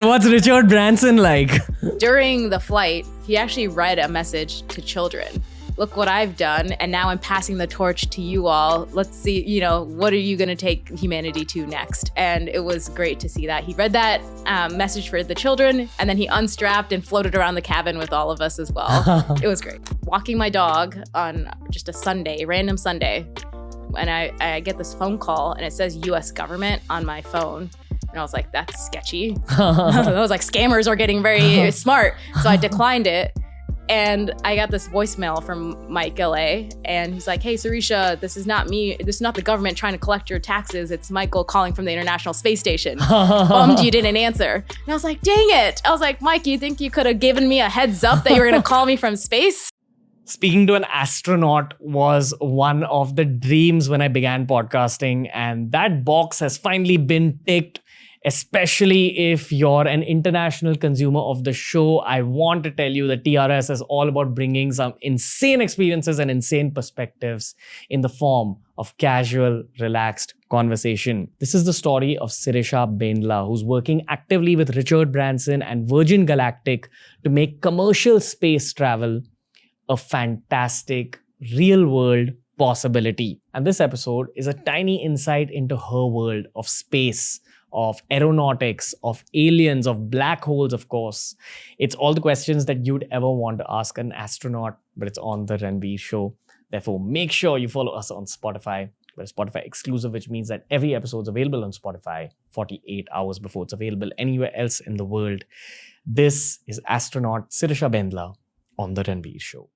What's Richard Branson like? During the flight, he actually read a message to children. Look what I've done, and now I'm passing the torch to you all. Let's see, what are you going to take humanity to next? And it was great to see that. He read that message for the children, and then he unstrapped and floated around the cabin with all of us as well. It was great. Walking my dog on just a Sunday, random Sunday, and I get this phone call, and it says U.S. government on my phone. And I was like, that's sketchy. I was like, scammers are getting very smart. So I declined it. And I got this voicemail from Mike LA. And he's like, hey, Sirisha, this is not me. This is not the government trying to collect your taxes. It's Michael calling from the International Space Station. Bummed you didn't answer. And I was like, dang it. I was like, Mike, you think you could have given me a heads up that you were going to call me from space? Speaking to an astronaut was one of the dreams when I began podcasting. And that box has finally been ticked. Especially if you're an international consumer of the show, I want to tell you that TRS is all about bringing some insane experiences and insane perspectives in the form of casual, relaxed conversation. This is the story of Sirisha Bandla, who's working actively with Richard Branson and Virgin Galactic to make commercial space travel a fantastic, real-world possibility. And this episode is a tiny insight into her world of space, of aeronautics, of aliens, of black holes, of course. It's all the questions that you'd ever want to ask an astronaut, but it's on the Ranveer Show. Therefore, make sure you follow us on Spotify. We're Spotify exclusive, which means that every episode is available on Spotify 48 hours before it's available anywhere else in the world. This is astronaut Sirisha Bandla on the Ranveer Show.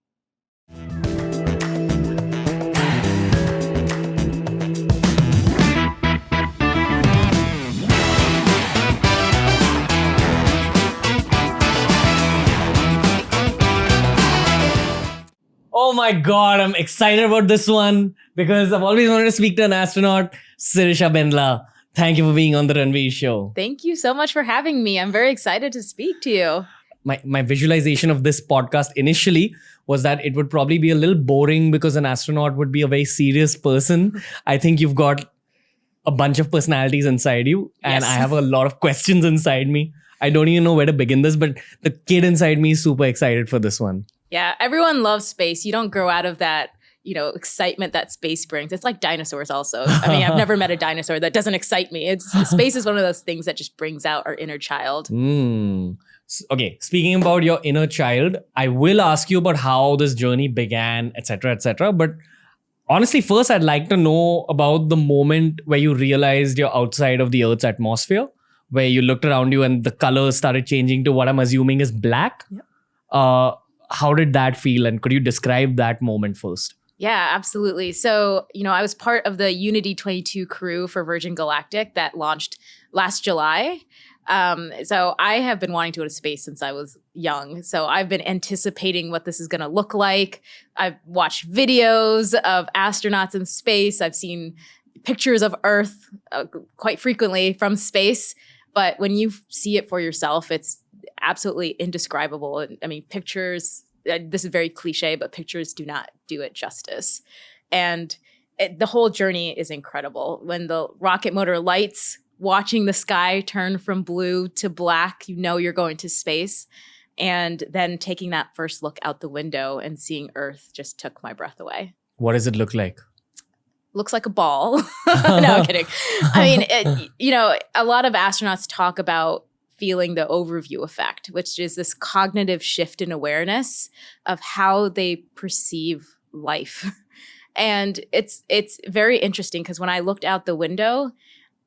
Oh my God, I'm excited about this one because I've always wanted to speak to an astronaut, Sirisha Bandla. Thank you for being on the Ranveer Show. Thank you so much for having me. I'm very excited to speak to you. My visualization of this podcast initially was that it would probably be a little boring because an astronaut would be a very serious person. I think you've got a bunch of personalities inside you, and Yes. I have a lot of questions inside me. I don't even know where to begin this, but the kid inside me is super excited for this one. Yeah, everyone loves space. You don't grow out of that, excitement that space brings. It's like dinosaurs also. I mean, I've never met a dinosaur that doesn't excite me. Space is one of those things that just brings out our inner child. Okay, speaking about your inner child, I will ask you about how this journey began, etc., etc. But honestly, first, I'd like to know about the moment where you realized you're outside of the Earth's atmosphere, where you looked around you and the colors started changing to what I'm assuming is black. Yep. How did that feel? And could you describe that moment first? Yeah, absolutely. So, I was part of the Unity 22 crew for Virgin Galactic that launched last July. So I have been wanting to go to space since I was young. So I've been anticipating what this is going to look like. I've watched videos of astronauts in space. I've seen pictures of Earth quite frequently from space. But when you see it for yourself, it's absolutely indescribable. I mean, pictures, this is very cliche, but pictures do not do it justice. And the whole journey is incredible. When the rocket motor lights, watching the sky turn from blue to black, you're going to space. And then taking that first look out the window and seeing Earth just took my breath away. What does it look like? Looks like a ball. No, I'm kidding. I mean, a lot of astronauts talk about feeling the overview effect, which is this cognitive shift in awareness of how they perceive life. And it's very interesting because when I looked out the window,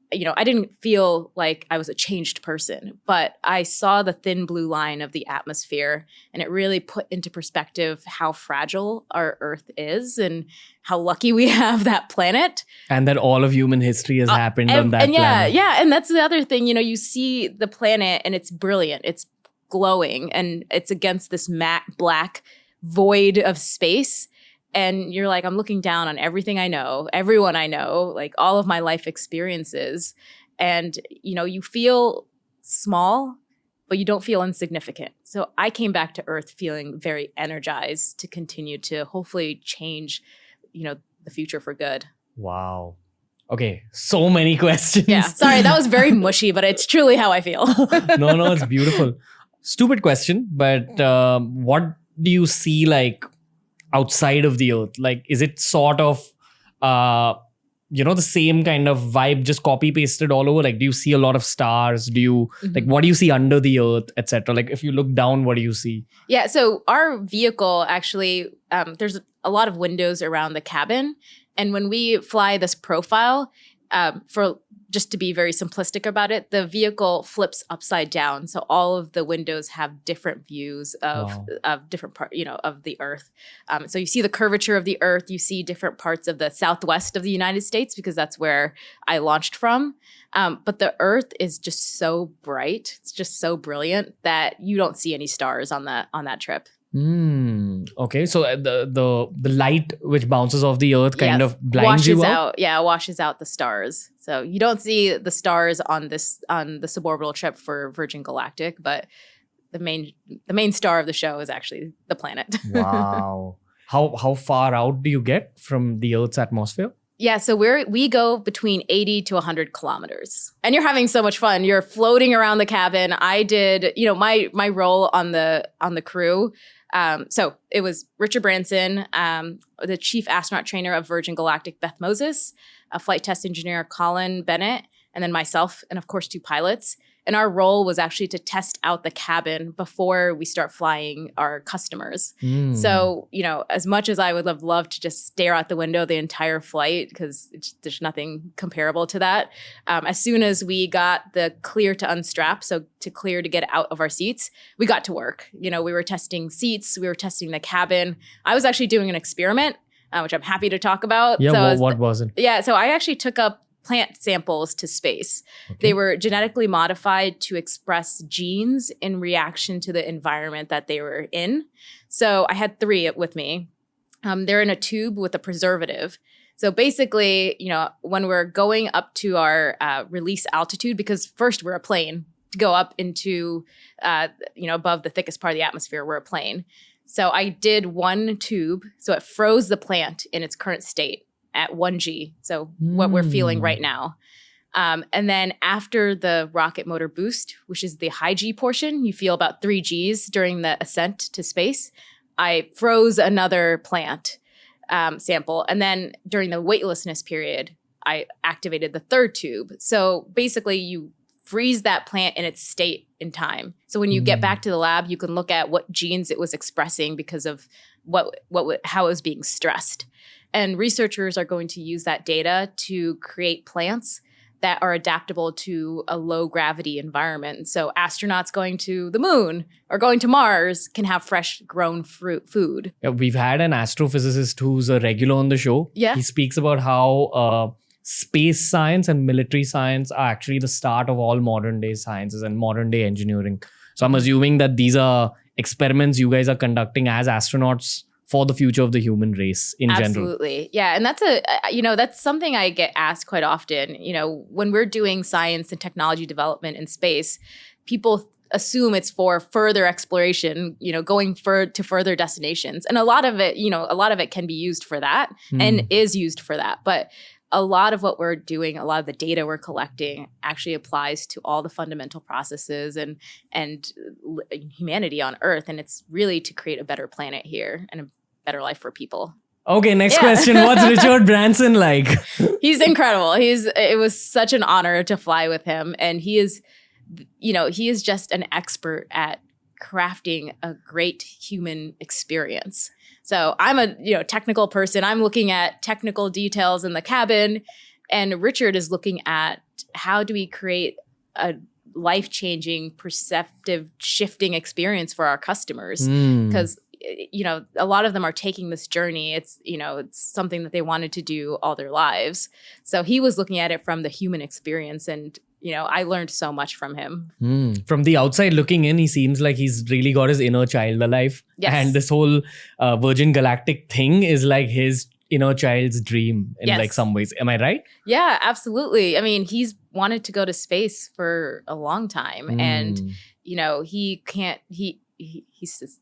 I didn't feel like I was a changed person, but I saw the thin blue line of the atmosphere, and it really put into perspective how fragile our Earth is and how lucky we have that planet. And that all of human history has happened on that planet. Yeah. And that's the other thing, you see the planet and it's brilliant. It's glowing and it's against this matte black void of space. And you're like, I'm looking down on everything I know, everyone I know, like all of my life experiences. And, you feel small, but you don't feel insignificant. So I came back to Earth feeling very energized to continue to hopefully change, the future for good. Wow. Okay, so many questions. Yeah, sorry, that was very mushy, but it's truly how I feel. No, it's beautiful. Stupid question, but what do you see like outside of the Earth? Like, is it sort of, the same kind of vibe, just copy pasted all over? Like, do you see a lot of stars? Do you like, what do you see under the Earth, etc.? Like, if you look down, what do you see? Yeah, so our vehicle actually, there's a lot of windows around the cabin. And when we fly this profile, for just to be very simplistic about it, the vehicle flips upside down. So all of the windows have different views of different part, of the Earth. So you see the curvature of the Earth. You see different parts of the southwest of the United States because that's where I launched from. But the Earth is just so bright. It's just so brilliant that you don't see any stars on that trip. Okay, so the light which bounces off the Earth kind of blinds you out. Washes out the stars. So you don't see the stars on the suborbital trip for Virgin Galactic, but the main star of the show is actually the planet. Wow. How far out do you get from the Earth's atmosphere? Yeah, so we go between 80 to 100 kilometers. And you're having so much fun. You're floating around the cabin. I did, my role on the crew. So it was Richard Branson, the chief astronaut trainer of Virgin Galactic, Beth Moses, a flight test engineer, Colin Bennett, and then myself, and of course 2 pilots. And our role was actually to test out the cabin before we start flying our customers. So, as much as I would have loved to just stare out the window the entire flight, because there's nothing comparable to that. As soon as we got the clear to unstrap, so to clear to get out of our seats, we got to work. We were testing seats, we were testing the cabin. I was actually doing an experiment, which I'm happy to talk about. Yeah, what was it? Yeah, so I actually took up plant samples to space. Okay. They were genetically modified to express genes in reaction to the environment that they were in. So I had 3 with me. They're in a tube with a preservative. So basically, when we're going up to our release altitude, because first we're a plane, to go up into, above the thickest part of the atmosphere, we're a plane. So I did 1 tube, so it froze the plant in its current state at 1G, so what we're feeling right now. And then after the rocket motor boost, which is the high G portion, you feel about 3 Gs during the ascent to space. I froze another plant sample. And then during the weightlessness period, I activated the 3rd tube. So basically you freeze that plant in its state in time. So when you get back to the lab, you can look at what genes it was expressing because of how it was being stressed. And researchers are going to use that data to create plants that are adaptable to a low gravity environment. So astronauts going to the moon or going to Mars can have fresh grown food. Yeah, we've had an astrophysicist who's a regular on the show. Yeah. He speaks about how space science and military science are actually the start of all modern day sciences and modern day engineering. So I'm assuming that these are experiments you guys are conducting as astronauts for the future of the human race in general. Absolutely. Yeah. And that's something I get asked quite often. When we're doing science and technology development in space, people assume it's for further exploration, going to further destinations. And a lot of it can be used for that and is used for that. But a lot of what we're doing, a lot of the data we're collecting actually applies to all the fundamental processes and humanity on Earth. And it's really to create a better planet here and a better life for people. Okay, next question. What's Richard Branson like? He's incredible. It was such an honor to fly with him. And he is just an expert at crafting a great human experience. So I'm a technical person. I'm looking at technical details in the cabin, and Richard is looking at how do we create a life-changing, perceptive, shifting experience for our customers. Because a lot of them are taking this journey. It's something that they wanted to do all their lives. So he was looking at it from the human experience, and I learned so much from him. From the outside looking in, he seems like he's really got his inner child alive. Yes. And this whole Virgin Galactic thing is like his inner child's dream in like some ways. Am I right? Yeah, absolutely. I mean, he's wanted to go to space for a long time, and he can't. He's just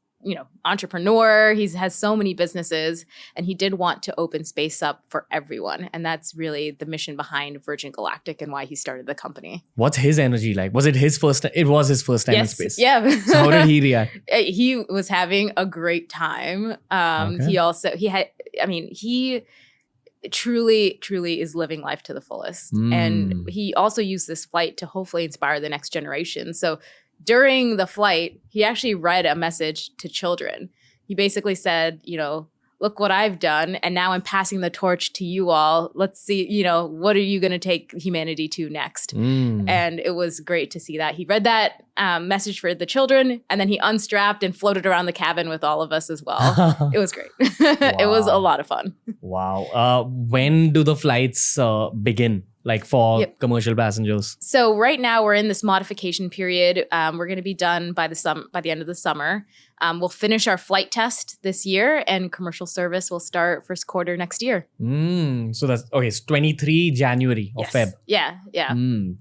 entrepreneur. He has so many businesses, and he did want to open space up for everyone. And that's really the mission behind Virgin Galactic and why he started the company. What's his energy like? Was it his first time? It was his first time in space. Yeah. So how did he react? He was having a great time. He truly is living life to the fullest. And he also used this flight to hopefully inspire the next generation. So during the flight, he actually read a message to children. He basically said, look what I've done, and now I'm passing the torch to you all. Let's see, what are you going to take humanity to next? And it was great to see that. He read that message for the children, and then he unstrapped and floated around the cabin with all of us as well. It was great. It was a lot of fun. Wow. When do the flights begin? Like for commercial passengers? So right now we're in this modification period. We're going to be done by the end of the summer. We'll finish our flight test this year, and commercial service will start first quarter next year. So that's okay. It's 23 January of Feb. Yeah.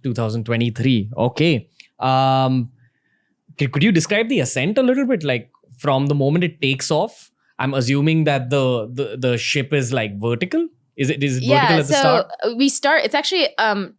2023. Okay. Could you describe the ascent a little bit? Like from the moment it takes off, I'm assuming that the ship is like vertical. Is it vertical at the start? We start, it's actually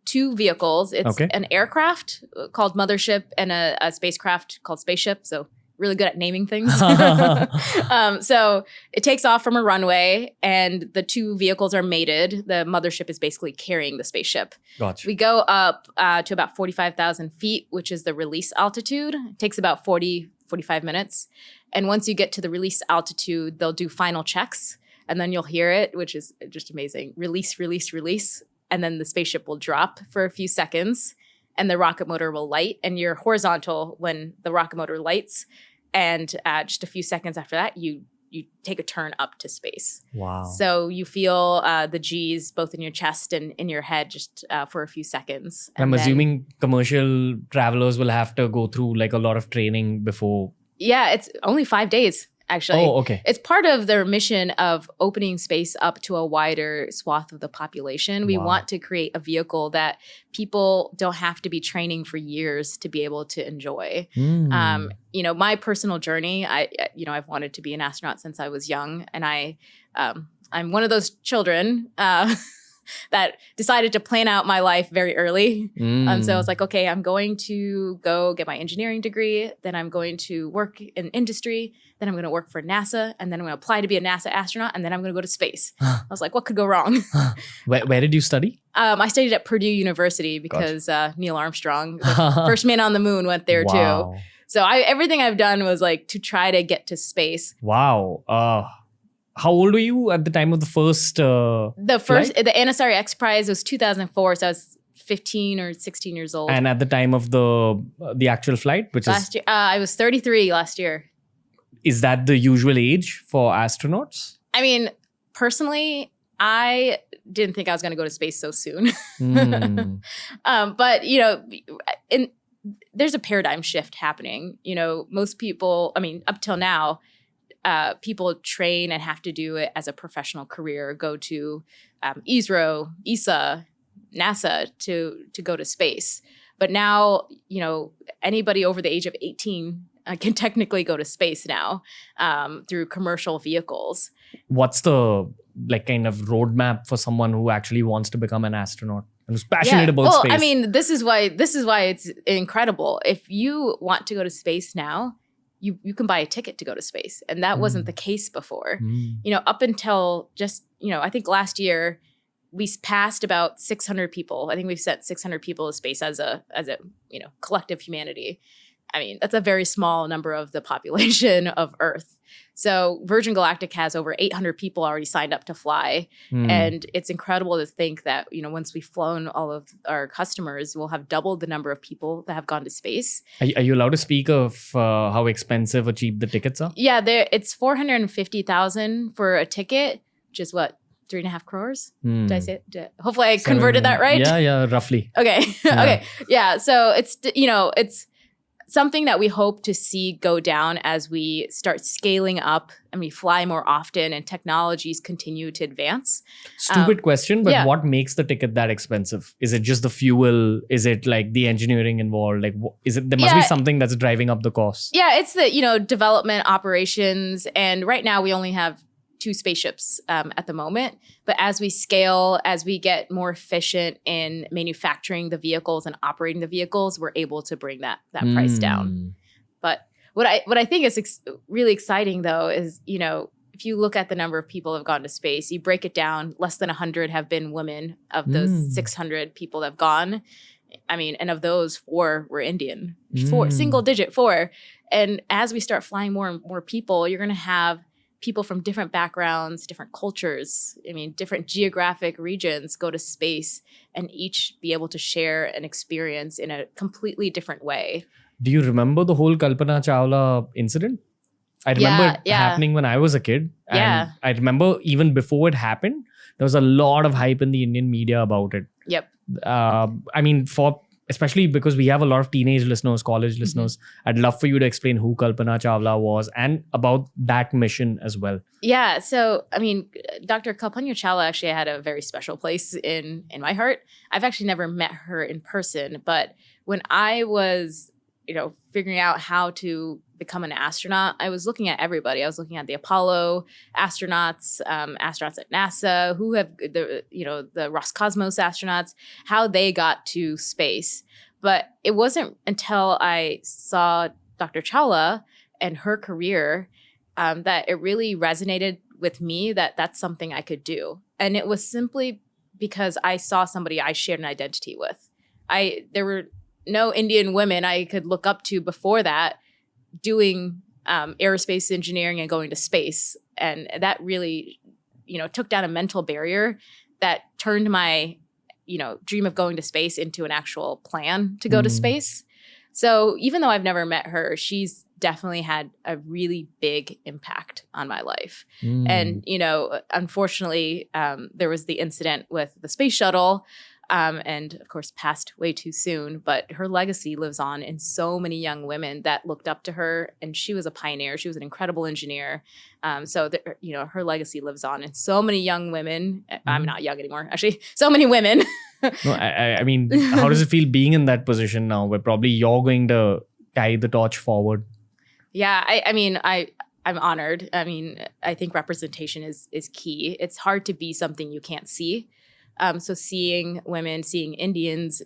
two vehicles. It's an aircraft called Mothership and a spacecraft called Spaceship. So really good at naming things. So it takes off from a runway, and the two vehicles are mated. The Mothership is basically carrying the spaceship. Gotcha. We go up to about 45,000 feet, which is the release altitude. It takes about 45 minutes. And once you get to the release altitude, they'll do final checks. And then you'll hear it, which is just amazing. Release, release, release. And then the spaceship will drop for a few seconds, and the rocket motor will light. And you're horizontal when the rocket motor lights. And just a few seconds after that, you take a turn up to space. Wow. So you feel the G's both in your chest and in your head just for a few seconds. I'm assuming commercial travelers will have to go through like a lot of training before. Yeah, it's only 5 days. Actually. Oh, okay. It's part of their mission of opening space up to a wider swath of the population. We want to create a vehicle that people don't have to be training for years to be able to enjoy. My personal journey, I've wanted to be an astronaut since I was young, and I'm one of those children that decided to plan out my life very early. So I was like, okay, I'm going to go get my engineering degree. Then I'm going to work in industry. Then I'm going to work for NASA. And then I'm going to apply to be a NASA astronaut. And then I'm going to go to space. I was like, what could go wrong? Where did you study? I studied at Purdue University because Neil Armstrong, the first man on the moon, went there too. So everything I've done was like to try to get to space. Wow. How old were you at the time of the first the NSR X Prize was 2004, so I was 15 or 16 years old. And at the time of the actual flight, which last year, I was 33 last year. Is that the usual age for astronauts? I mean, personally, I didn't think I was going to go to space so soon. But there's a paradigm shift happening. Most people, up till now, people train and have to do it as a professional career, go to ISRO, ESA, NASA to go to space. But now, anybody over the age of 18 can technically go to space now through commercial vehicles. What's the kind of roadmap for someone who actually wants to become an astronaut and who's passionate about space? I mean, this is why it's incredible. If you want to go to space now, you can buy a ticket to go to space. And that wasn't the case before. Up until just, I think last year, we passed about 600 people. I think we've sent 600 people to space as a collective humanity. I mean, that's a very small number of the population of Earth. So Virgin Galactic has over 800 people already signed up to fly. And it's incredible to think that, once we've flown all of our customers, we'll have doubled the number of people that have gone to space. Are you allowed to speak of how expensive or cheap the tickets are? Yeah, it's $450,000 for a ticket, which is what? 3.5 crores? Did I say it? Hopefully I converted that right? Yeah, roughly. Okay. Yeah. Okay. Yeah. So it's something that we hope to see go down as we start scaling up and we fly more often and technologies continue to advance. Stupid question, but what makes the ticket that expensive? Is it just the fuel? Is it like the engineering involved? Like, is it? There must be something that's driving up the cost. Yeah, it's the development operations, and right now we only have 2 spaceships at the moment. But as we scale, as we get more efficient in manufacturing the vehicles and operating the vehicles, we're able to bring that price down. But what I think is really exciting, though, is, if you look at the number of people who have gone to space, you break it down, less than 100 have been women of those 600 people that have gone. I mean, and of those, 4 were Indian. 4, single digit 4. And as we start flying more and more people, you're going to have people from different backgrounds, different cultures, different geographic regions go to space and each be able to share an experience in a completely different way. Do you remember the whole Kalpana Chawla incident? I remember it happening when I was a kid. And I remember even before it happened, there was a lot of hype in the Indian media about it. Yep. Especially because we have a lot of teenage listeners, college listeners. I'd love for you to explain who Kalpana Chawla was and about that mission as well. Yeah. So, Dr. Kalpana Chawla actually had a very special place in my heart. I've actually never met her in person, but when I was, figuring out how to become an astronaut, I was looking at everybody. I was looking at the Apollo astronauts, astronauts at NASA, who have the Roscosmos astronauts, how they got to space. But it wasn't until I saw Dr. Chawla and her career that it really resonated with me that that's something I could do. And it was simply because I saw somebody I shared an identity with. There were no Indian women I could look up to before that doing aerospace engineering and going to space. And that really, took down a mental barrier that turned my, dream of going to space into an actual plan to go to space. So even though I've never met her, she's definitely had a really big impact on my life. And, unfortunately, there was the incident with the space shuttle. And of course, passed way too soon. But her legacy lives on in so many young women that looked up to her. And she was a pioneer. She was an incredible engineer. So her legacy lives on in so many young women. I'm not young anymore, actually. So many women. No, I mean, how does it feel being in that position now where probably you're going to carry the torch forward? Yeah, I'm honored. I think representation is key. It's hard to be something you can't see. So seeing women, seeing Indians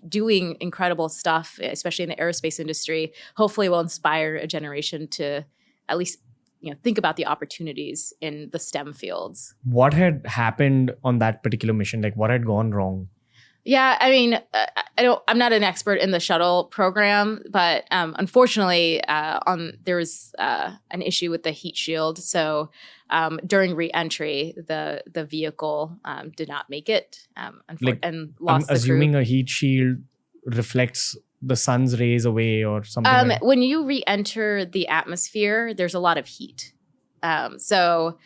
doing incredible stuff, especially in the aerospace industry, hopefully will inspire a generation to at least think about the opportunities in the STEM fields. What had happened on that particular mission? Like, what had gone wrong? Yeah, I'm not an expert in the shuttle program, but unfortunately, there was an issue with the heat shield. So during re-entry, the vehicle did not make it and lost. I'm assuming a heat shield reflects the sun's rays away or something. When you re-enter the atmosphere, there's a lot of heat. So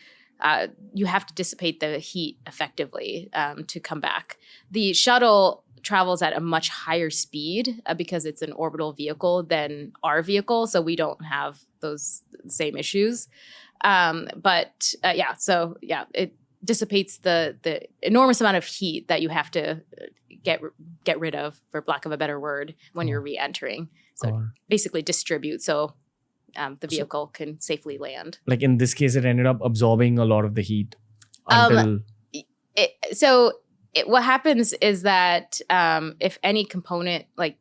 you have to dissipate the heat effectively to come back. The shuttle travels at a much higher speed because it's an orbital vehicle than our vehicle, so we don't have those same issues. It dissipates the enormous amount of heat that you have to get rid of, for lack of a better word, when you're re-entering. So basically distribute so the vehicle can safely land. Like in this case, it ended up absorbing a lot of the heat until... What happens is that if any component, like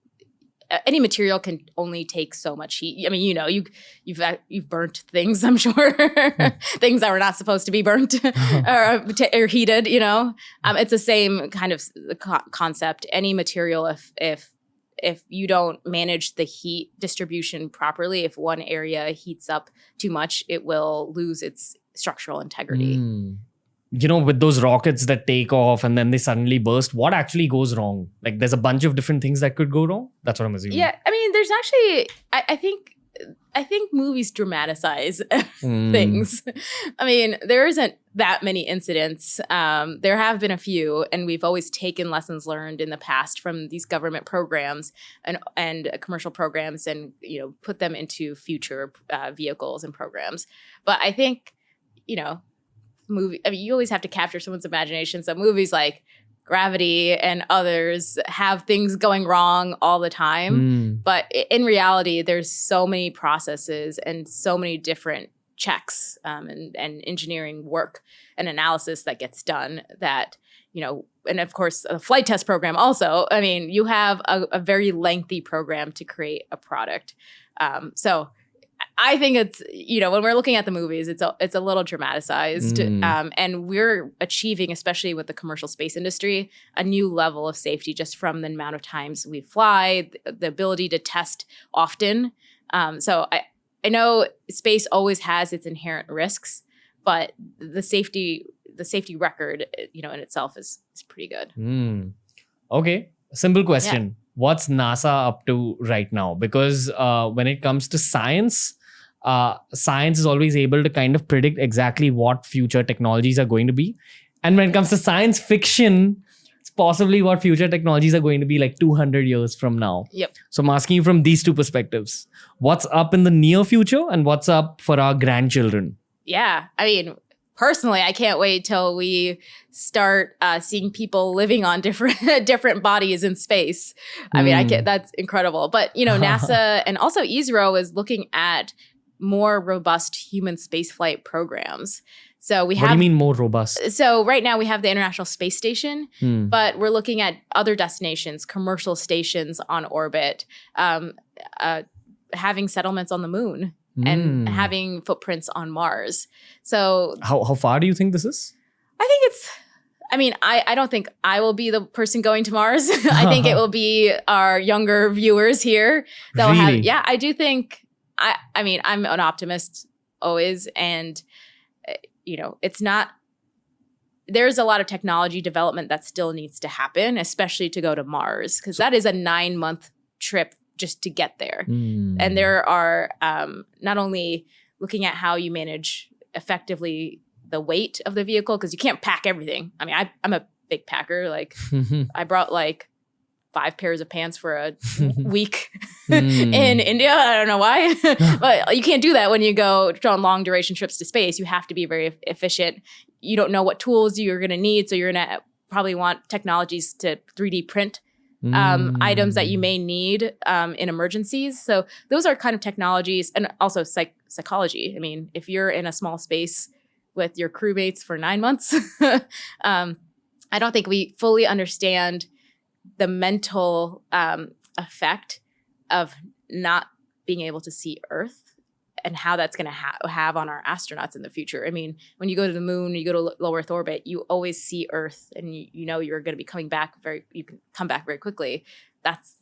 any material, can only take so much heat. You've burnt things, I'm sure, things that were not supposed to be burnt or heated. It's the same kind of concept. Any material, if you don't manage the heat distribution properly, if one area heats up too much, it will lose its structural integrity. With those rockets that take off and then they suddenly burst, what actually goes wrong? Like, there's a bunch of different things that could go wrong. That's what I'm assuming. Yeah, there's actually, I think I think movies dramatize things. I mean, there isn't that many incidents. There have been a few, and we've always taken lessons learned in the past from these government programs and commercial programs, and put them into future vehicles and programs. But I think, you always have to capture someone's imagination. So movies like Gravity and others have things going wrong all the time. But in reality, there's so many processes and so many different checks and engineering work and analysis that gets done that, and of course, a flight test program also. I mean, you have a very lengthy program to create a product. So I think it's, when we're looking at the movies, it's a little dramatized. And we're achieving, especially with the commercial space industry, a new level of safety just from the amount of times we fly, the ability to test often. So I know space always has its inherent risks, but the safety record, in itself is pretty good. Okay. Simple question. Yeah. What's NASA up to right now? Because when it comes to science is always able to kind of predict exactly what future technologies are going to be. And when it comes to science fiction, it's possibly what future technologies are going to be like 200 years from now. Yep. So I'm asking you from these two perspectives. What's up in the near future and what's up for our grandchildren? Yeah. I mean, personally, I can't wait till we start seeing people living on different bodies in space. I mean, that's incredible. But, NASA and also ISRO is looking at more robust human spaceflight programs. So what do you mean more robust? So right now we have the International Space Station, but we're looking at other destinations, commercial stations on orbit, having settlements on the moon. And having footprints on Mars. So how far do you think this is? I don't think I will be the person going to Mars. I think it will be our younger viewers here. Really? I do think, I'm an optimist always. And, it's not, there's a lot of technology development that still needs to happen, especially to go to Mars, because that is a 9-month trip just to get there. And there are not only looking at how you manage effectively the weight of the vehicle, because you can't pack everything. I mean, I'm a big packer. Like I brought like 5 pairs of pants for a week in India. I don't know why, but you can't do that when you go on long duration trips to space. You have to be very efficient. You don't know what tools you're going to need. So you're going to probably want technologies to 3D print items that you may need in emergencies. So those are kind of technologies, and also psychology. I mean, if you're in a small space with your crewmates for 9 months, I don't think we fully understand the mental effect of not being able to see Earth and how that's going to have on our astronauts in the future. I mean, when you go to the moon, you go to low Earth orbit, you always see Earth, and you're going to be coming back you can come back very quickly. That's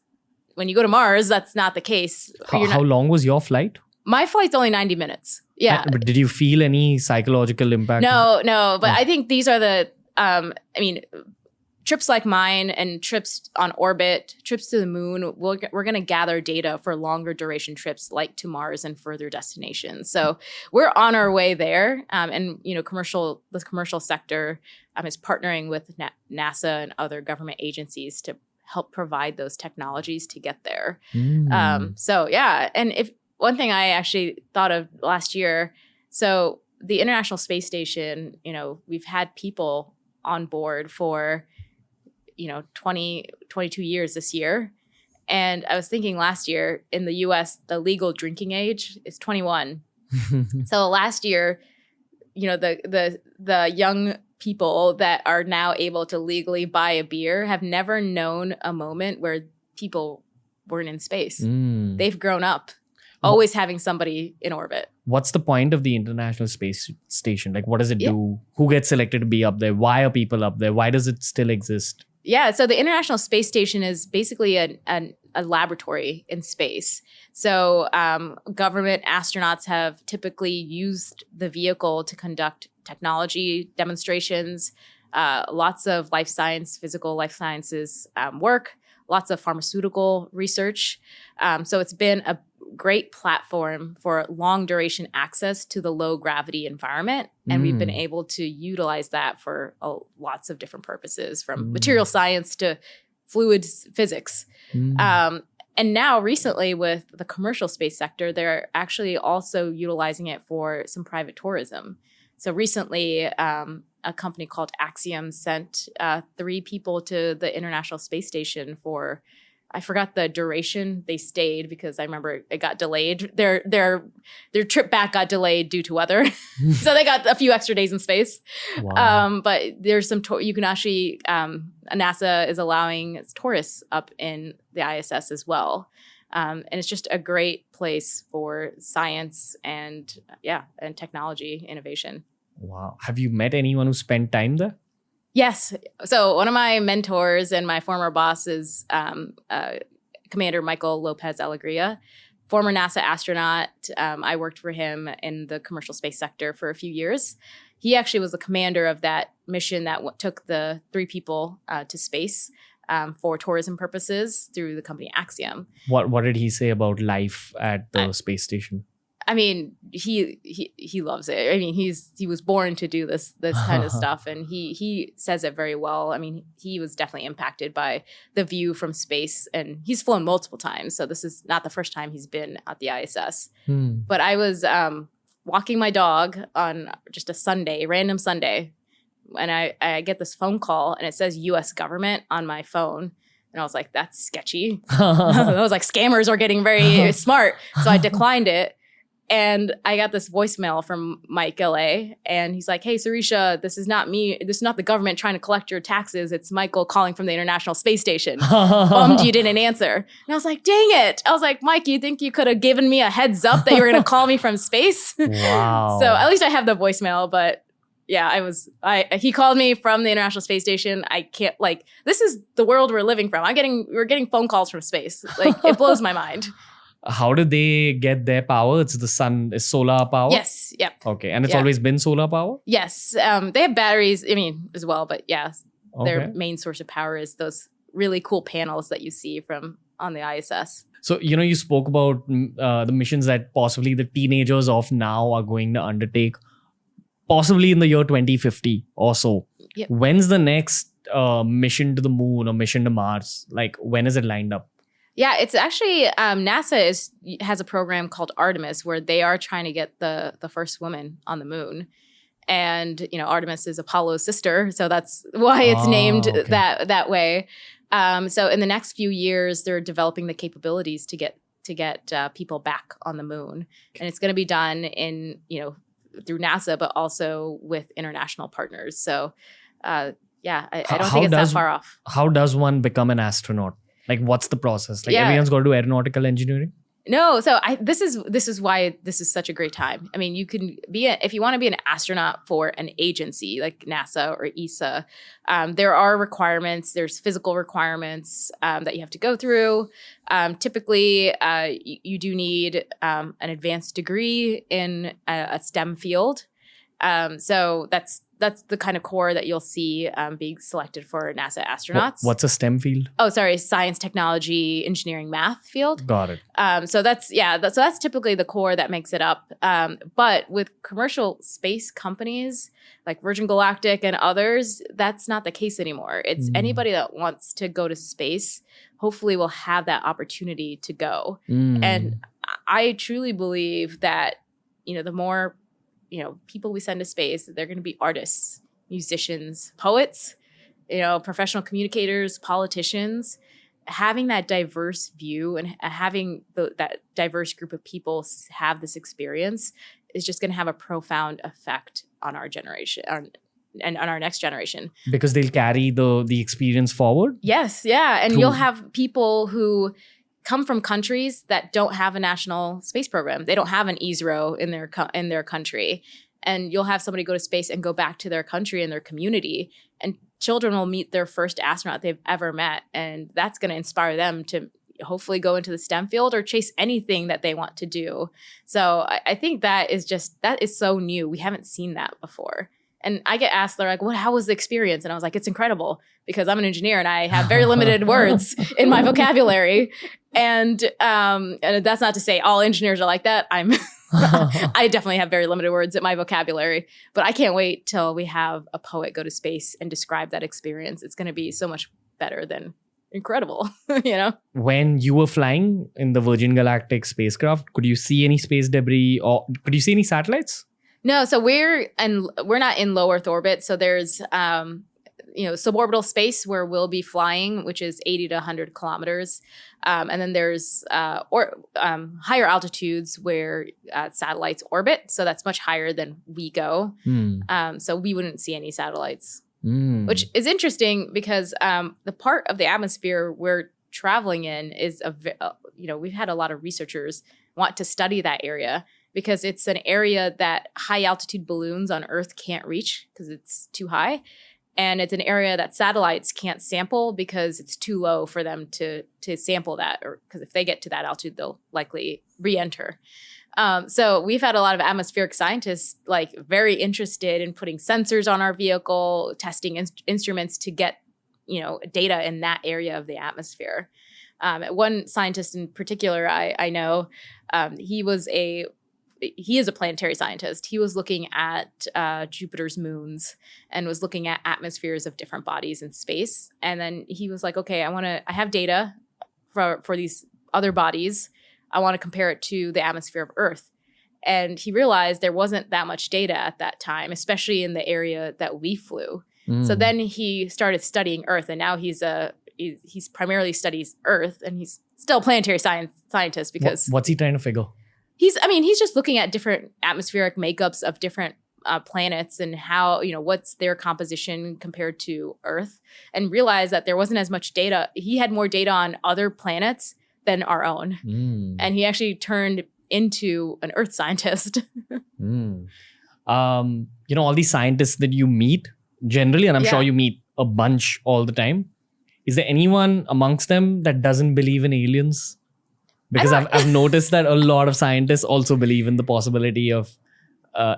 when you go to Mars, that's not the case. How long was your flight? My flight's only 90 minutes. Yeah. But did you feel any psychological impact? No. But I think these are the, trips like mine and trips on orbit, trips to the moon, we're going to gather data for longer duration trips like to Mars and further destinations. So we're on our way there. And, the commercial sector is partnering with NASA and other government agencies to help provide those technologies to get there. So, yeah. And if one thing I actually thought of last year, so the International Space Station, we've had people on board for 22 years this year. And I was thinking last year in the US, the legal drinking age is 21. So last year, the young people that are now able to legally buy a beer have never known a moment where people weren't in space. They've grown up always having somebody in orbit. What's the point of the International Space Station? Like, what does it do? Who gets selected to be up there? Why are people up there? Why does it still exist? Yeah, so the International Space Station is basically a laboratory in space. So government astronauts have typically used the vehicle to conduct technology demonstrations, lots of physical life sciences work, lots of pharmaceutical research. So it's been a great platform for long duration access to the low gravity environment. And we've been able to utilize that for lots of different purposes, from material science to fluids physics. And now recently with the commercial space sector, they're actually also utilizing it for some private tourism. So recently, a company called Axiom sent 3 people to the International Space Station for, I forgot the duration they stayed because I remember it got delayed. Their trip back got delayed due to weather. So they got a few extra days in space. Wow. But there's some, you can actually, NASA is allowing tourists up in the ISS as well. And it's just a great place for science and technology innovation. Wow. Have you met anyone who spent time there? Yes. So one of my mentors and my former boss is Commander Michael Lopez Alegria, former NASA astronaut. I worked for him in the commercial space sector for a few years. He actually was the commander of that mission that took the 3 people to space for tourism purposes through the company Axiom. What did he say about life at the space station? I mean, he loves it. I mean, he was born to do this kind of stuff, and he says it very well. I mean, he was definitely impacted by the view from space, and he's flown multiple times. So this is not the first time he's been at the ISS. But I was walking my dog on just a random Sunday, and I get this phone call, and it says U.S. government on my phone. And I was like, that's sketchy. I was like, scammers are getting very smart. So I declined it. And I got this voicemail from Mike LA, and he's like, hey, Sirisha, this is not me. This is not the government trying to collect your taxes. It's Michael calling from the International Space Station. Bummed you didn't answer. And I was like, dang it. I was like, Mike, you think you could have given me a heads up that you were going to call me from space? Wow. So at least I have the voicemail, but yeah, he called me from the International Space Station. I can't, this is the world we're living from. We're getting phone calls from space. Like, it blows my mind. How do they get their power? It's the sun, is solar power? Yes. Yep. Okay. And it's always been solar power? Yes. They have batteries, as well. But yeah, their main source of power is those really cool panels that you see on the ISS. So, you spoke about the missions that possibly the teenagers of now are going to undertake, possibly in the year 2050 or so. Yep. When's the next mission to the moon or mission to Mars? Like, when is it lined up? Yeah, it's actually NASA has a program called Artemis where they are trying to get the first woman on the moon. And, Artemis is Apollo's sister. So that's why it's named that way. So in the next few years, they're developing the capabilities to get people back on the moon. And it's going to be done through NASA, but also with international partners. So, I don't think it's that far off. How does one become an astronaut? Like, what's the process? Like, everyone's got to do aeronautical engineering? No. So this is why this is such a great time. I mean, you can if you want to be an astronaut for an agency like NASA or ESA, there are requirements. There's physical requirements that you have to go through. Typically, you do need an advanced degree in a STEM field. So that's the kind of core that you'll see being selected for NASA astronauts. What's a STEM field? Oh, sorry, science, technology, engineering, math field. Got it. So that's typically the core that makes it up. But with commercial space companies like Virgin Galactic and others, that's not the case anymore. It's anybody that wants to go to space, hopefully will have that opportunity to go. And I truly believe that, the more people we send to space, they're going to be artists, musicians, poets, professional communicators, politicians. Having that diverse view and having that diverse group of people have this experience is just going to have a profound effect on our generation and on our next generation. Because they'll carry the experience forward? Yes, yeah. And you'll have people who come from countries that don't have a national space program. They don't have an ISRO in their country. And you'll have somebody go to space and go back to their country and their community. And children will meet their first astronaut they've ever met. And that's going to inspire them to hopefully go into the STEM field or chase anything that they want to do. So I think that is so new. We haven't seen that before. And I get asked, they're like, how was the experience? And I was like, it's incredible, because I'm an engineer and I have very limited words in my vocabulary. And that's not to say all engineers are like that. I definitely have very limited words in my vocabulary, but I can't wait till we have a poet go to space and describe that experience. It's going to be so much better than incredible, When you were flying in the Virgin Galactic spacecraft, could you see any space debris or could you see any satellites? No, so we're not in low Earth orbit. So there's suborbital space where we'll be flying, which is 80 to 100 kilometers, and then there's higher altitudes where satellites orbit. So that's much higher than we go. So we wouldn't see any satellites, which is interesting because the part of the atmosphere we're traveling in is we've had a lot of researchers want to study that area, because it's an area that high altitude balloons on Earth can't reach because it's too high. And it's an area that satellites can't sample because it's too low for them to sample that, or because if they get to that altitude, they'll likely re-enter. So we've had a lot of atmospheric scientists very interested in putting sensors on our vehicle, testing instruments to get data in that area of the atmosphere. One scientist in particular I know, he is a planetary scientist. He was looking at Jupiter's moons and was looking at atmospheres of different bodies in space. And then he was like, okay, I have data for these other bodies. I want to compare it to the atmosphere of Earth. And he realized there wasn't that much data at that time, especially in the area that we flew. So then he started studying Earth, and now he's primarily studies Earth, and he's still a planetary scientist because... What's he trying to figure? He's just looking at different atmospheric makeups of different planets and how, what's their composition compared to Earth, and realized that there wasn't as much data. He had more data on other planets than our own. And he actually turned into an Earth scientist. All these scientists that you meet generally, and I'm sure you meet a bunch all the time. Is there anyone amongst them that doesn't believe in aliens? Because I've noticed that a lot of scientists also believe in the possibility of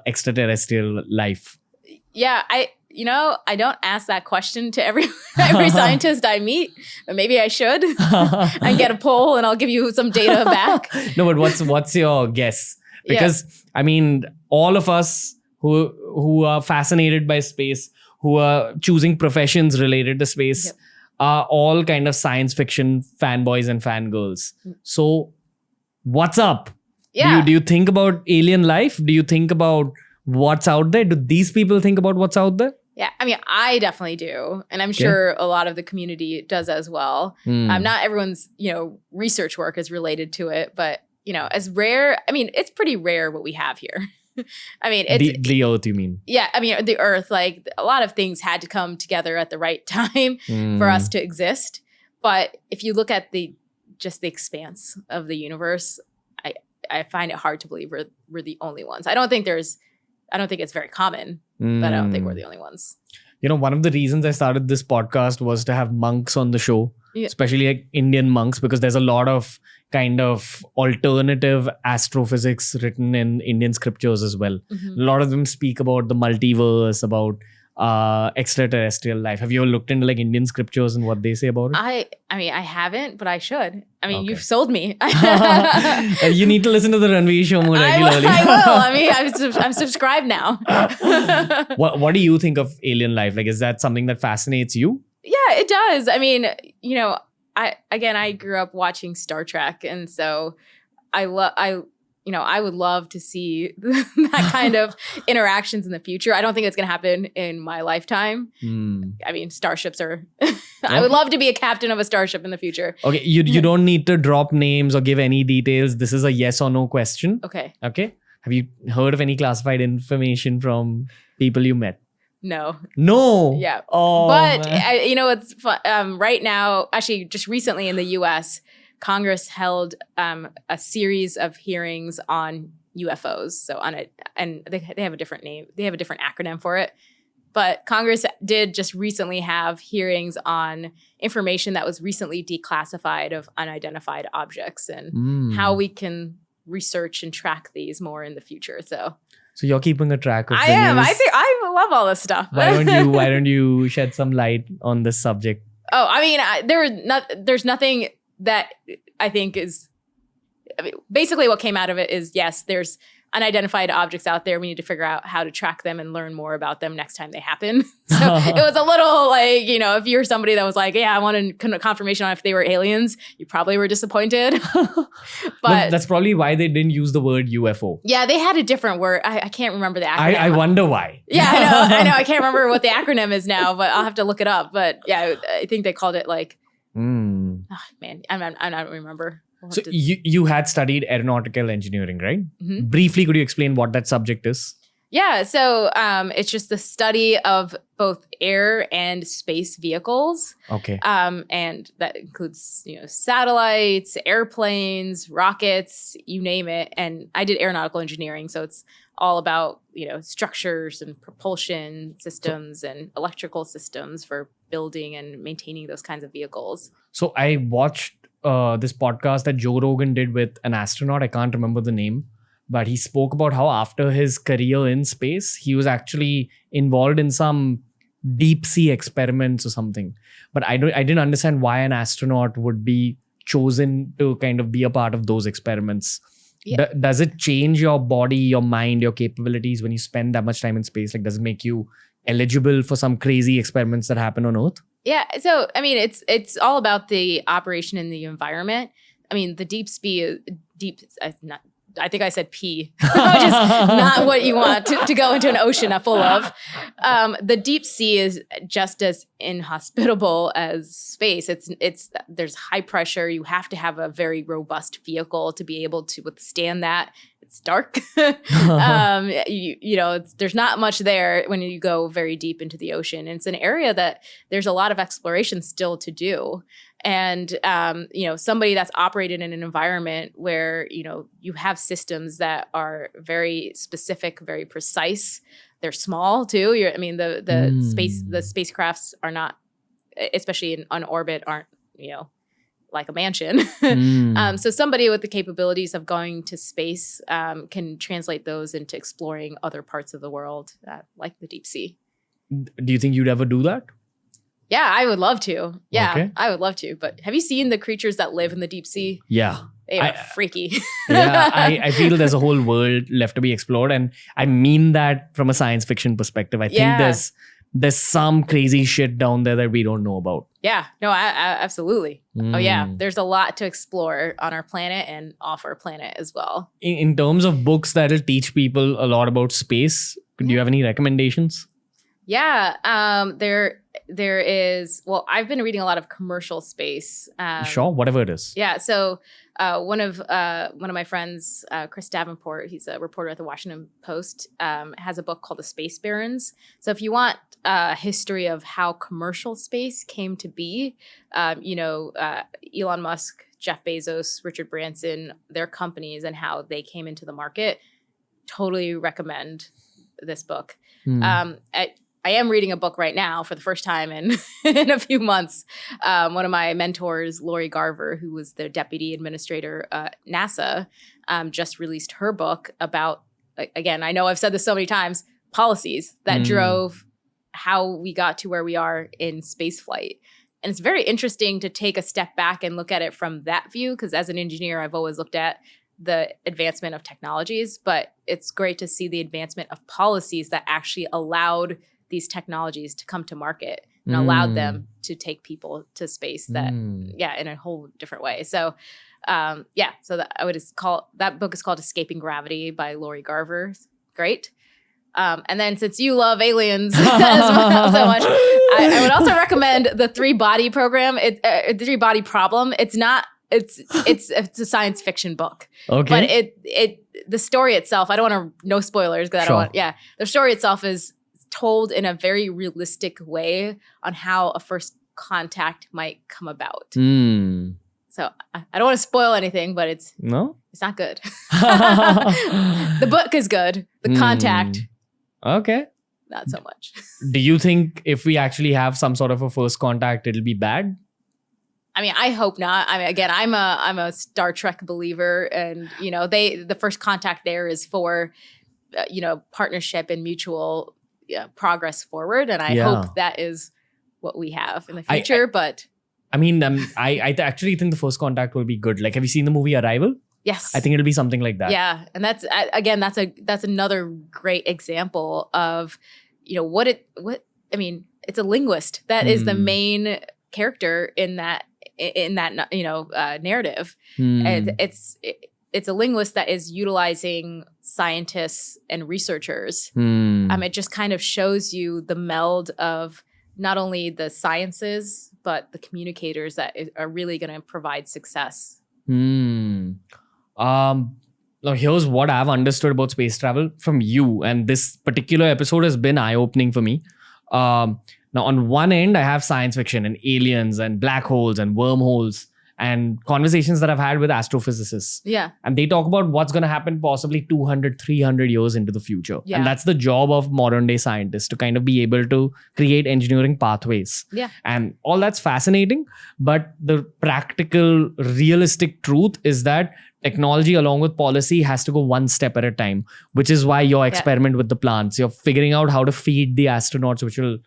extraterrestrial life. Yeah, I don't ask that question to every scientist I meet, but maybe I should and get a poll, and I'll give you some data back. No, but what's your guess? Because all of us who are fascinated by space, who are choosing professions related to space, are all kind of science fiction fanboys and fangirls. So what's up? Yeah. Do you think about alien life? Do you think about what's out there? Do these people think about what's out there? Yeah, I definitely do. And I'm sure a lot of the community does as well. Not everyone's, research work is related to it, but, as rare, it's pretty rare what we have here. It's the Earth, you mean? Yeah, the Earth, a lot of things had to come together at the right time for us to exist. But if you look at the expanse of the universe, I find it hard to believe we're the only ones. I don't think it's very common, but I don't think we're the only ones. One of the reasons I started this podcast was to have monks on the show, especially Indian monks, because there's a lot of kind of alternative astrophysics written in Indian scriptures as well. A lot of them speak about the multiverse, about extraterrestrial life. Have you ever looked into Indian scriptures and what they say about it? I haven't, but I should. You've sold me. You need to listen to the Ranveer Show more regularly. I will. I'm subscribed now. What do you think of alien life? Is that something that fascinates you? Yeah, it does. I grew up watching Star Trek, and so I would love to see that kind of interactions in the future. I don't think it's going to happen in my lifetime. Starships are... I would love to be a captain of a starship in the future. Okay, you don't need to drop names or give any details. This is a yes or no question. Okay. Have you heard of any classified information from people you met? No. Yeah. Oh, but it's fun. Right now, actually, just recently in the U.S., Congress held a series of hearings on UFOs. So and they have a different name. They have a different acronym for it. But Congress did just recently have hearings on information that was recently declassified of unidentified objects and how we can research and track these more in the future. So you're keeping a track of I the am. news. I think I love all this stuff. Why don't you shed some light on this subject? Oh, I mean, there's nothing that I think is. I mean, basically, what came out of it is yes, there's unidentified objects out there. We need to figure out how to track them and learn more about them next time they happen. So it was a little like, if you're somebody that was like, yeah, I wanted confirmation on if they were aliens, you probably were disappointed. But that's probably why they didn't use the word UFO. Yeah, they had a different word. I can't remember the acronym. I wonder why. Yeah, I know. I can't remember what the acronym is now, but I'll have to look it up. But yeah, I think they called it like, oh, man, I don't remember. So you had studied aeronautical engineering, right? Mm-hmm. Briefly, could you explain what that subject is? Yeah, so it's just the study of both air and space vehicles. Okay. And that includes, satellites, airplanes, rockets, you name it. And I did aeronautical engineering, so it's all about, structures and propulsion systems and electrical systems for building and maintaining those kinds of vehicles. So I watched this podcast that Joe Rogan did with an astronaut. I can't remember the name, but he spoke about how after his career in space, he was actually involved in some deep sea experiments or something. But I didn't understand why an astronaut would be chosen to kind of be a part of those experiments. Yeah. Does it change your body, your mind, your capabilities when you spend that much time in space? Like, does it make you eligible for some crazy experiments that happen on Earth? Yeah, so I mean, it's all about the operation in the environment. I mean, the deep sea, I think I said pee, which is not what you want to go into an ocean full of. The deep sea is just as inhospitable as space. There's high pressure. You have to have a very robust vehicle to be able to withstand that. It's dark. There's not much there when you go very deep into the ocean. And it's an area that there's a lot of exploration still to do. And, somebody that's operated in an environment where, you have systems that are very specific, very precise. They're small too. The spacecrafts are not, especially on orbit, aren't, like a mansion. So somebody with the capabilities of going to space can translate those into exploring other parts of the world, like the deep sea. Do you think you'd ever do that? Yeah, I would love to. Yeah, okay. I would love to. But have you seen the creatures that live in the deep sea? Yeah. They are freaky. Yeah, I feel there's a whole world left to be explored. And I mean that from a science fiction perspective. I think there's some crazy shit down there that we don't know about. Yeah, no, I absolutely. Oh yeah, there's a lot to explore on our planet and off our planet as well. In terms of books that'll teach people a lot about space, do you have any recommendations? Yeah, there is. Well, I've been reading a lot of commercial space. Sure, whatever it is. Yeah, so one of my friends, Chris Davenport, he's a reporter at the Washington Post, has a book called The Space Barons. So if you want a history of how commercial space came to be, Elon Musk, Jeff Bezos, Richard Branson, their companies and how they came into the market, totally recommend this book. I am reading a book right now for the first time in a few months. One of my mentors, Lori Garver, who was the deputy administrator at NASA, just released her book about, again, I know I've said this so many times, policies that drove how we got to where we are in spaceflight. And it's very interesting to take a step back and look at it from that view, because as an engineer, I've always looked at the advancement of technologies, but it's great to see the advancement of policies that actually allowed these technologies to come to market and allowed them to take people to space in a whole different way. So, so that book is called Escaping Gravity by Lori Garver. Great. And then since you love aliens as well so much, I would also recommend the 3-Body Program. The 3-Body Problem. It's a science fiction book. Okay. But the story itself, I don't want to, no spoilers because I don't want, the story itself is told in a very realistic way on how a first contact might come about. So I don't want to spoil anything, but it's not good. The book is good. The contact. Okay. Not so much. Do you think if we actually have some sort of a first contact, it'll be bad? I mean, I hope not. I mean, again, I'm a Star Trek believer, and the first contact there is for partnership and mutual progress forward, and I hope that is what we have in the future. I actually think the first contact will be good. Like, have you seen the movie Arrival? Yes, I think it'll be something like that. Yeah, and that's another great example of it's a linguist that is the main character in that narrative. And it's a linguist that is utilizing scientists and researchers. It just kind of shows you the meld of not only the sciences but the communicators that are really going to provide success. Now here's what I've understood about space travel from you, and this particular episode has been eye-opening for me. Now, on one end, I have science fiction and aliens and black holes and wormholes and conversations that I've had with astrophysicists. Yeah. And they talk about what's going to happen possibly 200, 300 years into the future. Yeah. And that's the job of modern day scientists, to kind of be able to create engineering pathways. Yeah. And all that's fascinating. But the practical, realistic truth is that technology along with policy has to go one step at a time, which is why your experiment with the plants, you're figuring out how to feed the astronauts, which will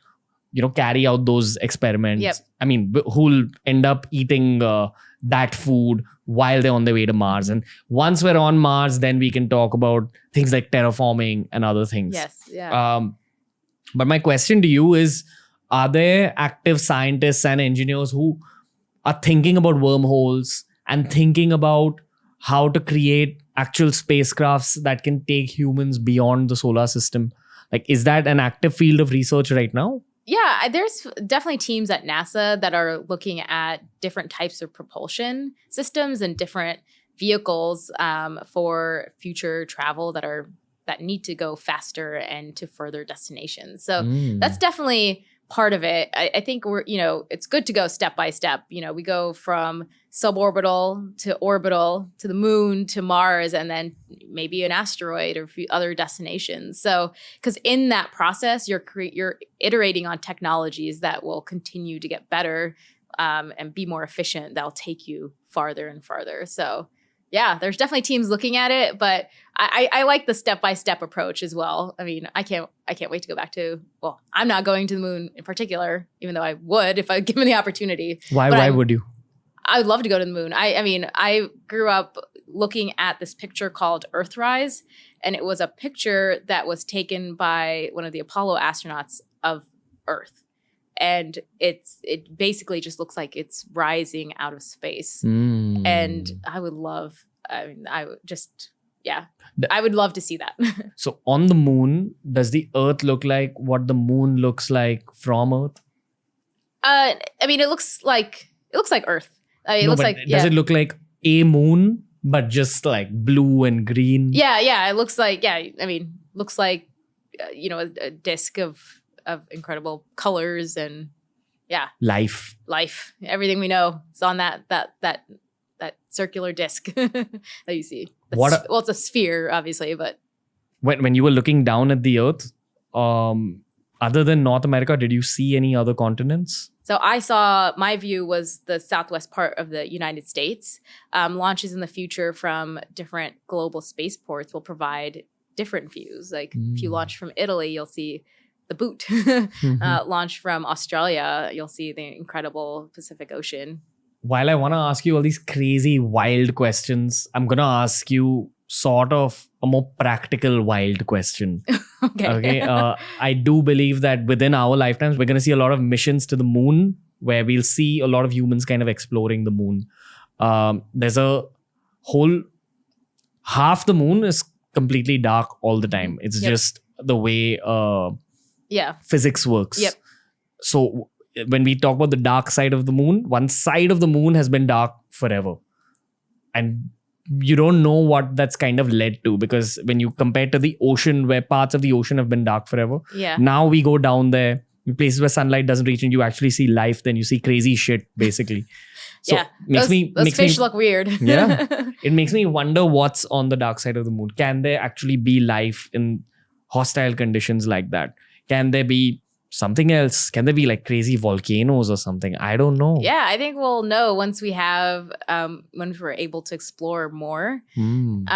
carry out those experiments. Yep. I mean, who'll end up eating that food while they're on their way to Mars. And once we're on Mars, then we can talk about things like terraforming and other things. Yes. Yeah. But my question to you is, are there active scientists and engineers who are thinking about wormholes and thinking about how to create actual spacecrafts that can take humans beyond the solar system? Like, is that an active field of research right now? Yeah, there's definitely teams at NASA that are looking at different types of propulsion systems and different vehicles for future travel that need to go faster and to further destinations. So that's definitely part of it. I think it's good to go step by step. We go from suborbital to orbital to the moon to Mars, and then maybe an asteroid or other destinations. So, because in that process, you're iterating on technologies that will continue to get better and be more efficient. That'll take you farther and farther. So, yeah, there's definitely teams looking at it, but I like the step-by-step approach as well. I mean, I can't wait to go back to, I'm not going to the moon in particular, even though I would if I given the opportunity. Why would you? I would love to go to the moon. I grew up looking at this picture called Earthrise, and it was a picture that was taken by one of the Apollo astronauts of Earth. And it basically just looks like it's rising out of space. And I would love to see that. So on the moon, does the Earth look like what the moon looks like from Earth? It looks like Earth. Does it look like a moon, but just like blue and green? Yeah. It looks like, looks like, a disc of incredible colors and life, everything we know is on that circular disc that you see. It's a sphere, obviously, but when you were looking down at the Earth, other than North America, did you see any other continents? So my view was the southwest part of the United States. Launches in the future from different global spaceports will provide different views. Like if you launch from Italy, you'll see the boot. Launch from Australia, you'll see the incredible Pacific Ocean. While I want to ask you all these crazy, wild questions, I'm going to ask you sort of a more practical, wild question. Okay. I do believe that within our lifetimes, we're going to see a lot of missions to the moon where we'll see a lot of humans kind of exploring the moon. There's a whole half the moon is completely dark all the time. It's just the way physics works. Yep. So when we talk about the dark side of the moon, one side of the moon has been dark forever. And you don't know what that's kind of led to, because when you compare to the ocean, where parts of the ocean have been dark forever, now we go down there, in places where sunlight doesn't reach and you actually see life, then you see crazy shit, basically. So those fish look weird. It makes me wonder what's on the dark side of the moon. Can there actually be life in hostile conditions like that? Can there be something else? Can there be like crazy volcanoes or something? I don't know. Yeah, I think we'll know once we have, once we're able to explore more. And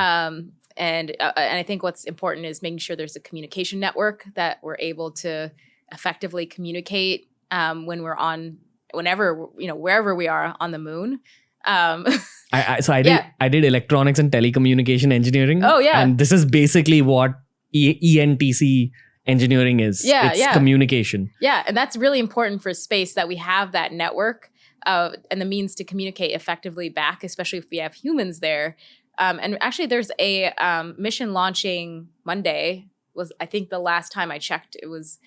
I think what's important is making sure there's a communication network that we're able to effectively communicate when we're on, whenever, wherever we are on the moon. I did electronics and telecommunication engineering. Oh, yeah. And this is basically what ENTC engineering is. It's communication. Yeah, and that's really important for space, that we have that network and the means to communicate effectively back, especially if we have humans there. And actually, there's a mission launching Monday. Was, I think, the last time I checked, it was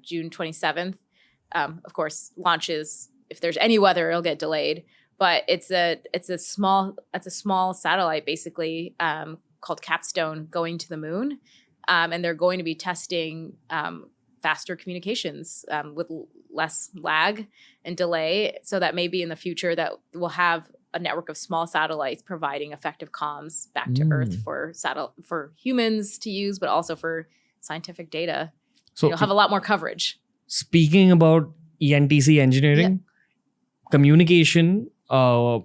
June 27th. Of course, launches, if there's any weather, it'll get delayed. But it's a small satellite, basically, called Capstone, going to the moon. And they're going to be testing faster communications with less lag and delay, so that maybe in the future that we'll have a network of small satellites providing effective comms back to Earth for humans to use, but also for scientific data. So you'll have a lot more coverage. Speaking about ENTC engineering, communication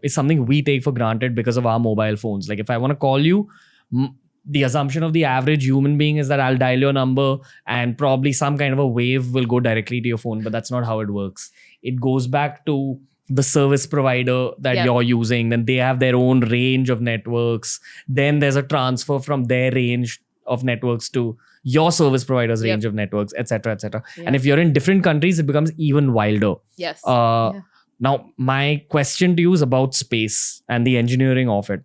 is something we take for granted because of our mobile phones. Like if I want to call you, the assumption of the average human being is that I'll dial your number and probably some kind of a wave will go directly to your phone, but that's not how it works. It goes back to the service provider that you're using. Then they have their own range of networks. Then there's a transfer from their range of networks to your service provider's range of networks, etc., etc. And if you're in different countries, it becomes even wilder. Yes. Now, my question to you is about space and the engineering of it.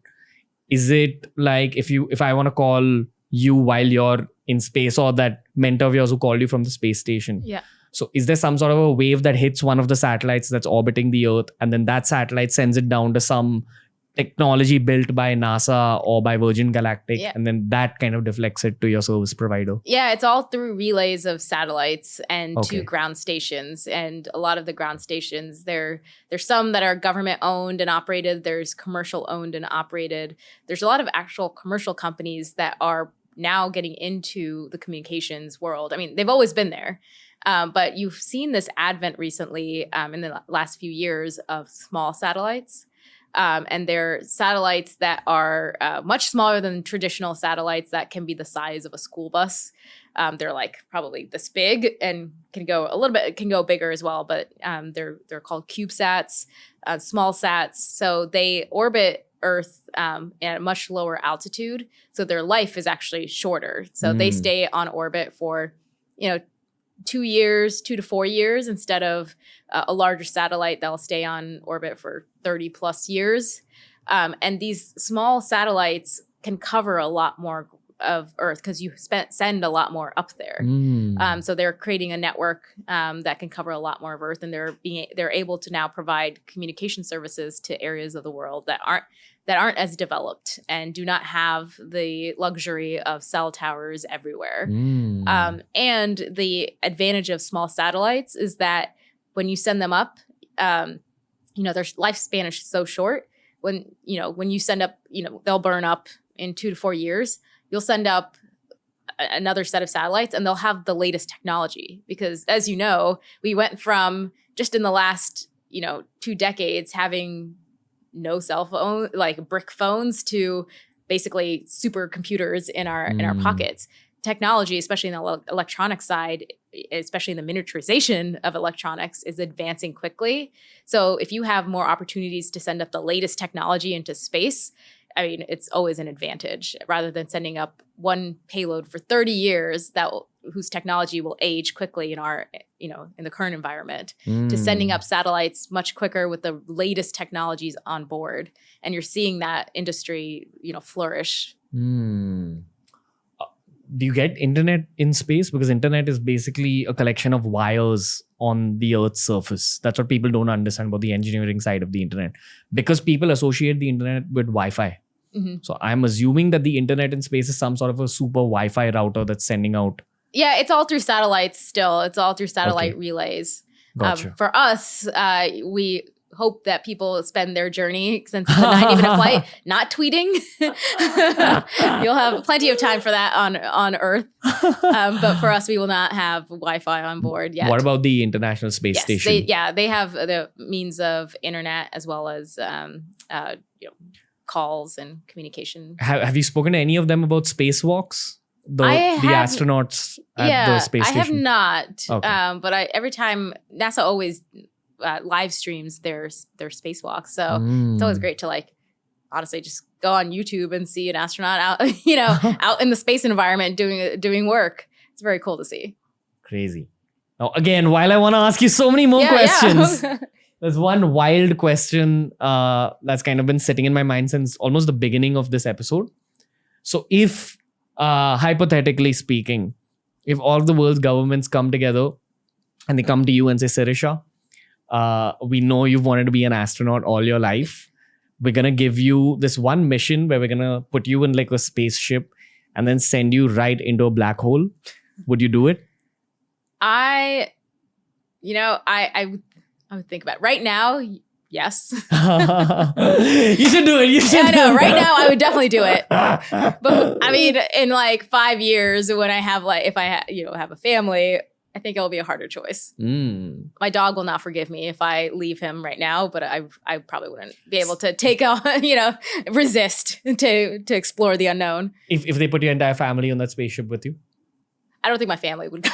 Is it like if I want to call you while you're in space, or that mentor of yours who called you from the space station? Yeah. So is there some sort of a wave that hits one of the satellites that's orbiting the Earth, and then that satellite sends it down to some technology built by NASA or by Virgin Galactic, and then that kind of deflects it to your service provider? Yeah, it's all through relays of satellites and to ground stations. And a lot of the ground stations, there's some that are government owned and operated. There's commercial owned and operated. There's a lot of actual commercial companies that are now getting into the communications world. I mean, they've always been there. But you've seen this advent recently in the last few years of small satellites. And they're satellites that are much smaller than traditional satellites that can be the size of a school bus. They're like probably this big and can go a little bit, can go bigger as well. But they're called CubeSats, small sats. So they orbit Earth at a much lower altitude. So their life is actually shorter. So they stay on orbit for, 2 to 4 years instead of a larger satellite that'll stay on orbit for 30 plus years. And these small satellites can cover a lot more of Earth because you send a lot more up there. So they're creating a network that can cover a lot more of Earth, and they're able to now provide communication services to areas of the world that aren't as developed and do not have the luxury of cell towers everywhere. And the advantage of small satellites is that when you send them up, their lifespan is so short. When you send up, they'll burn up in 2 to 4 years. You'll send up another set of satellites and they'll have the latest technology, because as you know, we went from just in the last, 2 decades having no cell phone, like brick phones, to basically supercomputers in our pockets. Technology, especially in the electronic side, especially in the miniaturization of electronics, is advancing quickly. So if you have more opportunities to send up the latest technology into space, I mean, it's always an advantage, rather than sending up one payload for 30 years whose technology will age quickly in our, in the current environment, to sending up satellites much quicker with the latest technologies on board. And you're seeing that industry, flourish. Do you get internet in space? Because internet is basically a collection of wires on the Earth's surface. That's what people don't understand about the engineering side of the internet. Because people associate the internet with Wi-Fi. So I'm assuming that the internet in space is some sort of a super Wi-Fi router that's sending out. Yeah, it's all through satellites still. It's all through satellite relays. Gotcha. For us, we hope that people spend their journey, since it's a 90-minute flight, not tweeting. You'll have plenty of time for that on Earth. But for us, we will not have Wi-Fi on board yet. What about the International Space Station? They have the means of internet as well as calls and communication. Have you spoken to any of them about spacewalks? The astronauts at the space station? I have not. Okay. But every time NASA always live streams their spacewalks, so it's always great to honestly just go on YouTube and see an astronaut out out in the space environment doing work. It's very cool to see. Crazy. Now again, while I want to ask you so many more questions, there's one wild question that's kind of been sitting in my mind since almost the beginning of this episode. So if hypothetically speaking, if all of the world's governments come together and they come to you and say, Sirisha, we know you've wanted to be an astronaut all your life. We're going to give you this one mission where we're going to put you in a spaceship and then send you right into a black hole. Would you do it? I would think about it. Right now, yes. You should do it. I know. Right now, I would definitely do it. But I mean, in 5 years, when I have if I have a family, I think it'll be a harder choice. My dog will not forgive me if I leave him right now, but I probably wouldn't be able to take on, resist to explore the unknown. If they put your entire family on that spaceship with you? I don't think my family would come.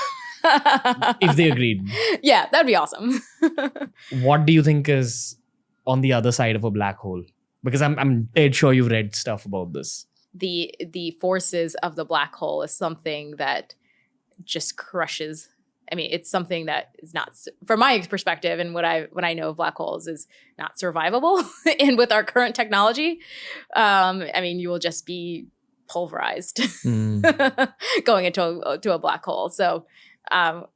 If they agreed. Yeah, that'd be awesome. What do you think is on the other side of a black hole? Because I'm dead sure you've read stuff about this. The forces of the black hole is something that just crushes. I mean, it's something that is not, from my perspective and what I know of black holes, is not survivable. And with our current technology, I mean, you will just be pulverized going into a black hole. So, so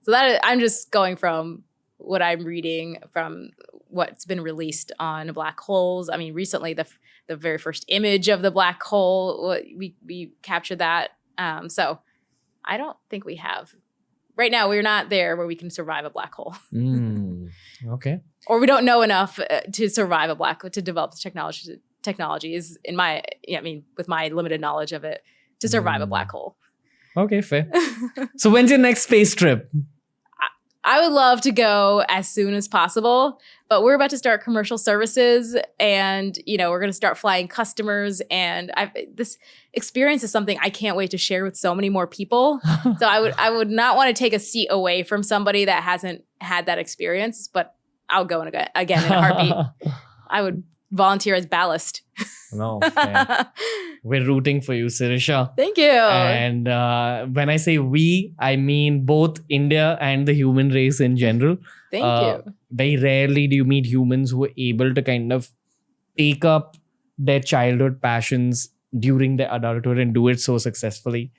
that I'm just going from what I'm reading from what's been released on black holes. I mean, recently the very first image of the black hole, we captured that. So I don't think we have. Right now, we're not there where we can survive a black hole. Okay. Or we don't know enough to survive to develop the technologies with my limited knowledge of it, to survive a black hole. Okay, fair. So when's your next space trip? I would love to go as soon as possible, but we're about to start commercial services, and we're going to start flying customers. And this experience is something I can't wait to share with so many more people. So I would not want to take a seat away from somebody that hasn't had that experience, but I'll go again in a heartbeat. I would volunteer as ballast. No, fair. We're rooting for you, Sirisha. Thank you. And when I say we, I mean both India and the human race in general. Thank you. Very rarely do you meet humans who are able to kind of take up their childhood passions during their adulthood and do it so successfully.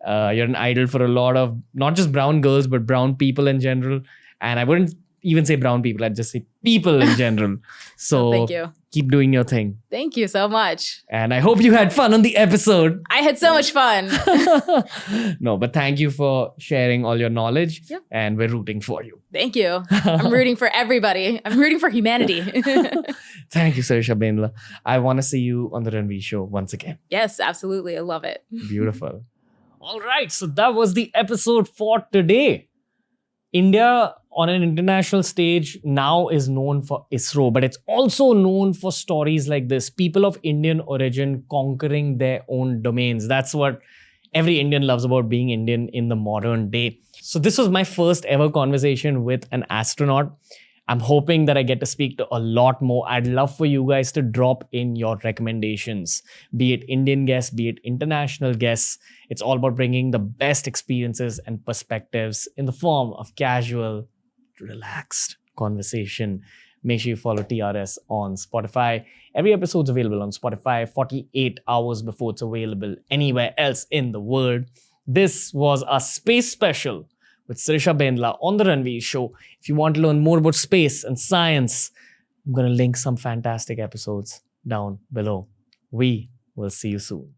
You're an idol for a lot of, not just brown girls, but brown people in general. And I wouldn't even say brown people, I'd just say people in general. So thank you. Keep doing your thing. Thank you so much. And I hope you had fun on the episode. I had so much fun. No, but thank you for sharing all your knowledge. Yeah. And we're rooting for you. Thank you. I'm rooting for everybody. I'm rooting for humanity. Thank you, Sirisha Bandla. I want to see you on the Ranveer Show once again. Yes, absolutely. I love it. Beautiful. All right. So that was the episode for today. India on an international stage now is known for ISRO, but it's also known for stories like this. People of Indian origin conquering their own domains. That's what every Indian loves about being Indian in the modern day. So this was my first ever conversation with an astronaut. I'm hoping that I get to speak to a lot more. I'd love for you guys to drop in your recommendations, be it Indian guests, be it international guests. It's all about bringing the best experiences and perspectives in the form of casual, relaxed conversation. Make sure you follow TRS on Spotify. Every episode's available on Spotify 48 hours before it's available anywhere else in the world. This was a space special with Sirisha Bandla on the Ranveer Show. If you want to learn more about space and science, I'm going to link some fantastic episodes down below. We will see you soon.